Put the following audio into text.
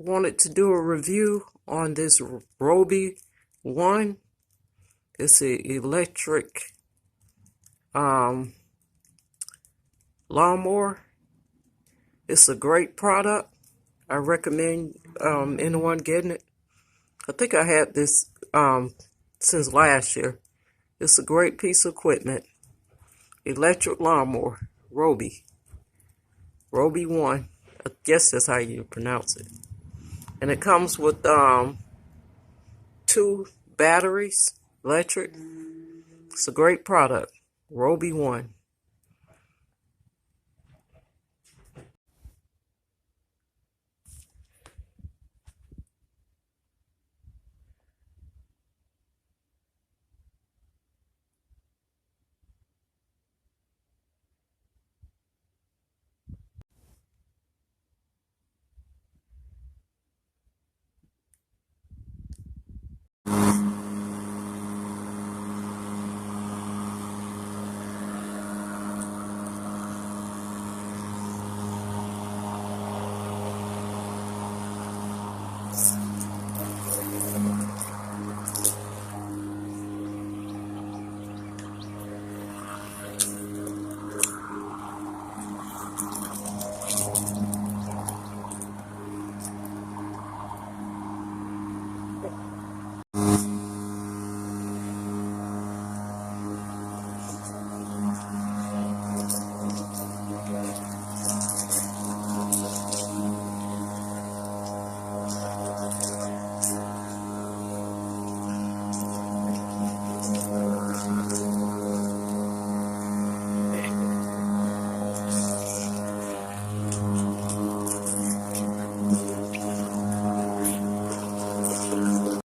wanted to do a review on this RYOBI 1. It's an electric lawnmower. It's a great product. I recommend anyone getting it. I think I had this since last year. It's a great piece of equipment. Electric lawnmower, RYOBI. RYOBI 1. I guess that's how you pronounce it. And it comes with 2 batteries, electric. It's a great product. RYOBI 1.